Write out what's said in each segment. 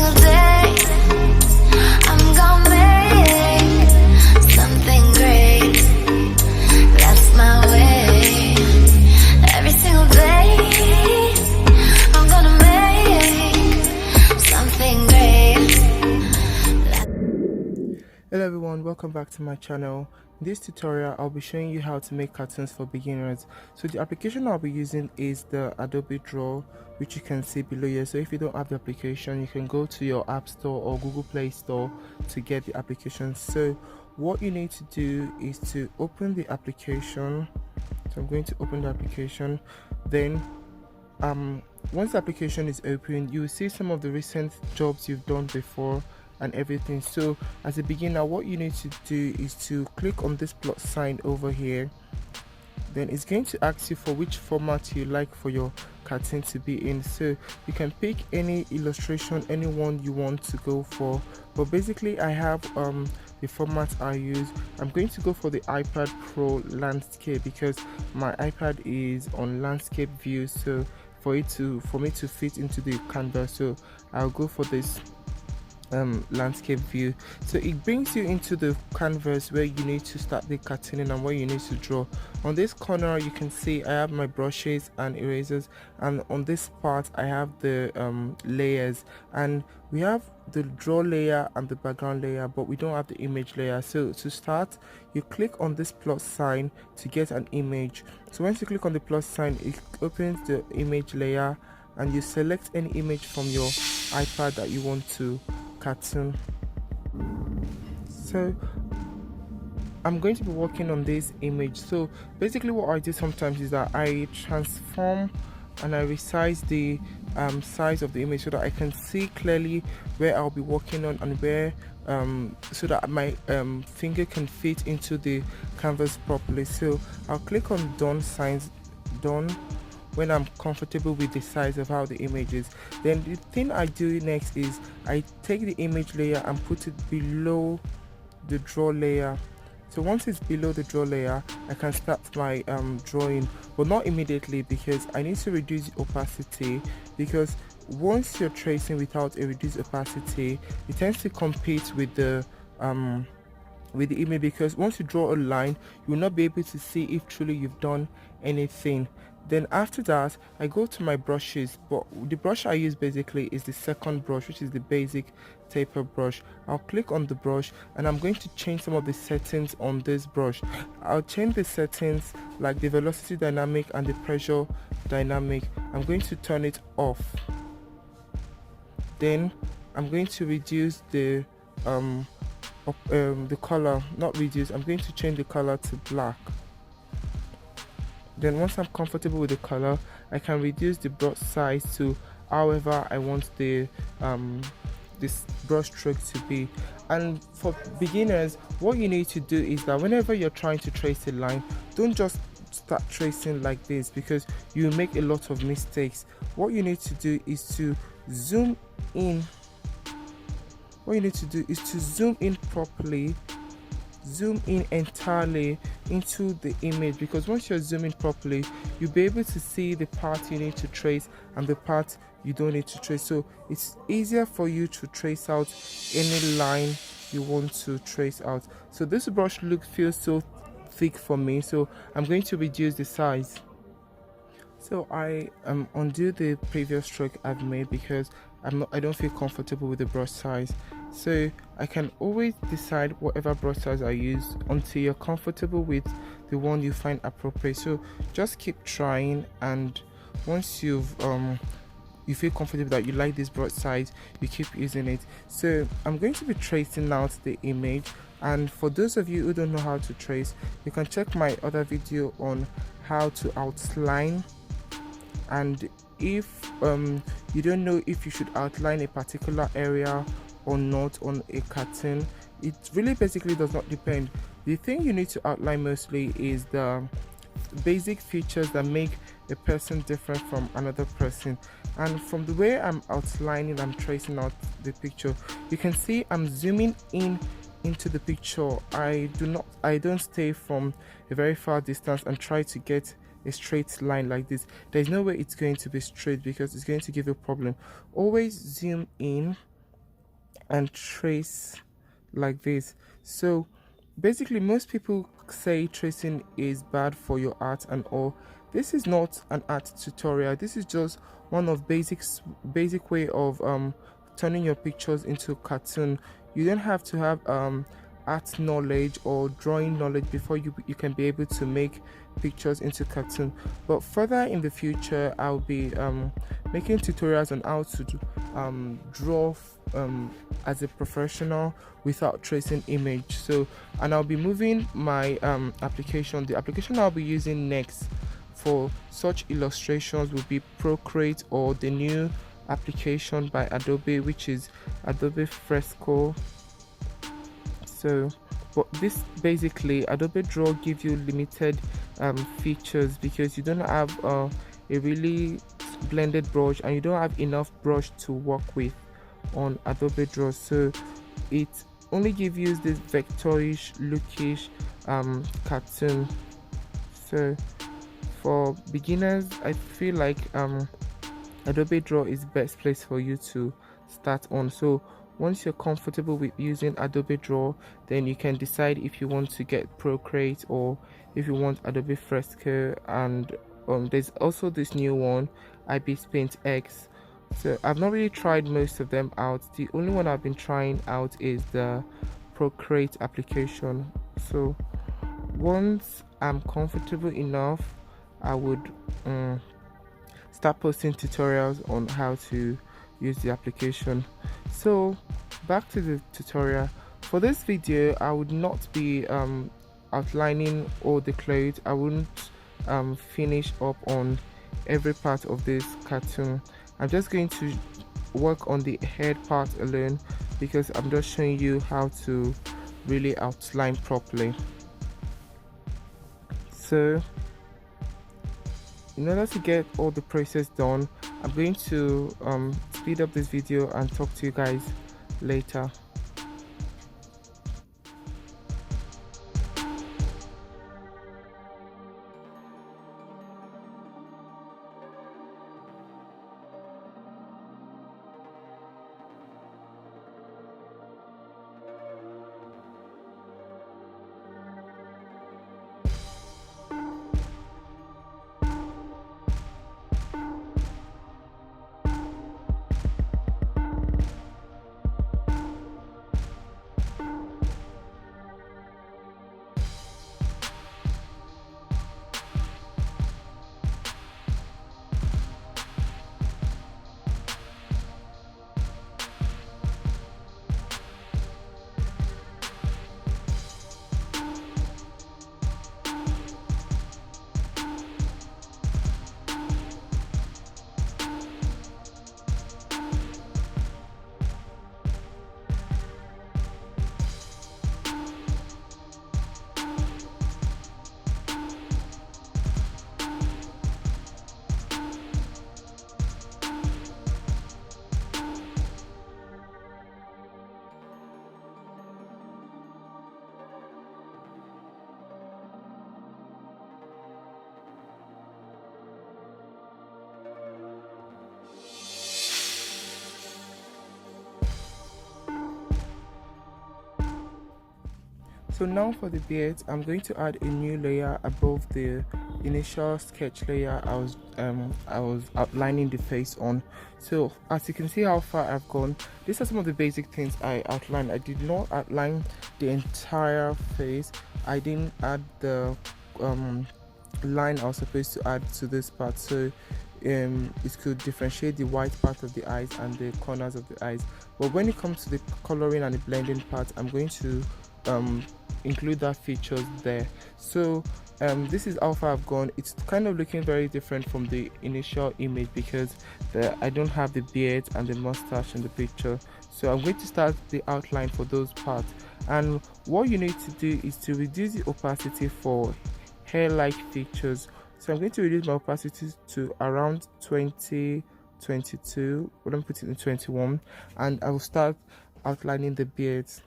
single day I'm gonna make something great. That's my way. Every single day I'm gonna make something great. Hello everyone, welcome back to my channel. In this tutorial I'll be showing you how to make cartoons for beginners. So the application I'll be using is the Adobe Draw, which you can see below here. So if you don't have the application, you can go to your App Store or Google Play Store to get the application. So what you need to do is to open the application. So I'm going to open the application. Then once the application is open, you will see some of the recent jobs you've done before and everything. So as a beginner, what you need to do is to click on this plus sign over here. Then it's going to ask you for which format you like for your cartoon to be in. So you can pick any illustration, any one you want to go for, but basically I have the format I use. I'm going to go for the iPad Pro landscape because my iPad is on landscape view, so for me to fit into the canvas, so I'll go for this landscape view. So it brings you into the canvas where you need to start the cartooning and where you need to draw. On this corner you can see I have my brushes and erasers, and on this part I have the layers, and we have the draw layer and the background layer, but we don't have the image layer. So to start, you click on this plus sign to get an image. So once you click on the plus sign, it opens the image layer and you select any image from your iPad that you want to cartoon. So I'm going to be working on this image. So basically what I do sometimes is that I transform and I resize the size of the image so that I can see clearly where I'll be working on and where so that my finger can fit into the canvas properly. So I'll click on done signs, done, when I'm comfortable with the size of how the image is. Then the thing I do next is I take the image layer and put it below the draw layer. So once it's below the draw layer, I can start my drawing, but not immediately because I need to reduce the opacity, because once you're tracing without a reduced opacity, it tends to compete with the image, because once you draw a line, you will not be able to see if truly you've done anything. Then after that, I go to my brushes, but the brush I use basically is the second brush, which is the basic taper brush. I'll click on the brush and I'm going to change some of the settings on this brush. I'll change the settings like the velocity dynamic and the pressure dynamic. I'm going to turn it off. Then I'm going to reduce the color, not reduce, I'm going to change the color to black. Then once I'm comfortable with the color, I can reduce the brush size to however I want the this brush stroke to be. And for beginners, what you need to do is that whenever you're trying to trace a line, don't just start tracing like this, because you make a lot of mistakes. What you need to do is to zoom in. What you need to do is to zoom in properly, zoom in entirely into the image, because once you're zooming properly, you'll be able to see the part you need to trace and the part you don't need to trace. So it's easier for you to trace out any line you want to trace out. So this brush feels so thick for me, so I'm going to reduce the size. So I undo the previous stroke I've made because I don't feel comfortable with the brush size. So I can always decide whatever brush size I use until you're comfortable with the one you find appropriate. So just keep trying, and once you feel comfortable that you like this brush size, you keep using it. So I'm going to be tracing out the image, and for those of you who don't know how to trace, you can check my other video on how to outline. And if you don't know if you should outline a particular area or not on a cartoon, it really basically does not depend. The thing you need to outline mostly is the basic features that make a person different from another person. And from the way I'm outlining, I'm tracing out the picture, you can see I'm zooming in into the picture. I don't stay from a very far distance and try to get a straight line like this. There's no way it's going to be straight because it's going to give you a problem. Always zoom in and trace like this. So basically most people say tracing is bad for your art and all. This is not an art tutorial, this is just one of basic way of turning your pictures into cartoon. You don't have to have art knowledge or drawing knowledge before you can be able to make pictures into cartoon. But further in the future I'll be making tutorials on how to draw as a professional without tracing image. So, and I'll be moving my application. The application I'll be using next for such illustrations will be Procreate, or the new application by Adobe, which is Adobe Fresco. So but this basically, Adobe Draw gives you limited features because you don't have a really blended brush and you don't have enough brush to work with on Adobe Draw. So it only gives you this vectorish lookish cartoon. So for beginners I feel like Adobe Draw is best place for you to start on. So once you're comfortable with using Adobe Draw, then you can decide if you want to get Procreate or if you want Adobe Fresco. And there's also this new one, IBIS Paint X. So I've not really tried most of them out. The only one I've been trying out is the Procreate application. So once I'm comfortable enough, I would start posting tutorials on how to use the application. So back to the tutorial. For this video I would not be outlining all the clothes. I wouldn't finish up on every part of this cartoon. I'm just going to work on the head part alone because I'm just showing you how to really outline properly. So in order to get all the process done, I'm going to speed up this video and talk to you guys later. So now for the beard, I'm going to add a new layer above the initial sketch layer I was outlining the face on. So as you can see how far I've gone, these are some of the basic things I outlined. I did not outline the entire face. I didn't add the line I was supposed to add to this part, so it could differentiate the white part of the eyes and the corners of the eyes. But when it comes to the coloring and the blending part, I'm going to include that features there. So this is how far I've gone. It's kind of looking very different from the initial image because I don't have the beard and the mustache in the picture. So I'm going to start the outline for those parts, and what you need to do is to reduce the opacity for hair-like features. So I'm going to reduce my opacity to around 20, 22, but I'm putting in 21, and I will start outlining the beards.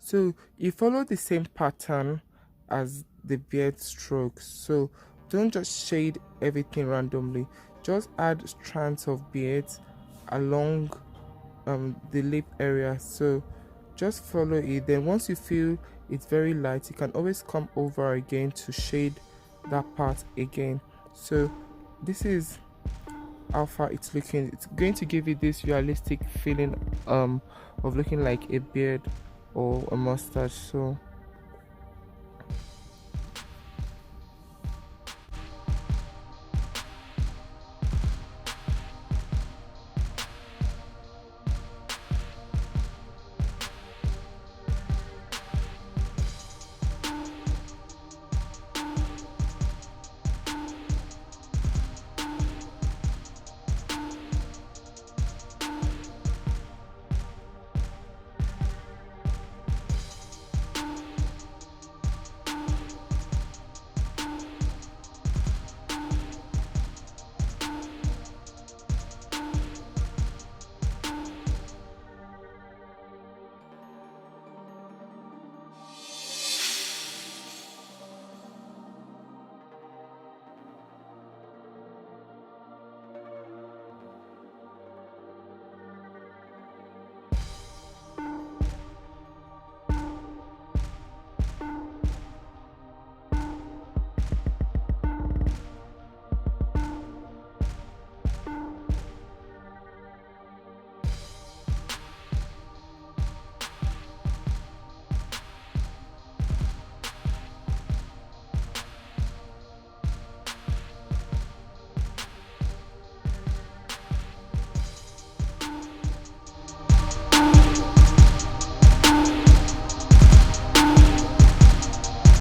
So you follow the same pattern as the beard strokes. So don't just shade everything randomly. Just add strands of beards along the lip area. So just follow it. Then once you feel it's very light, you can always come over again to shade that part again. So this is how far it's looking. It's going to give you this realistic feeling of looking like a beard or a mustache. So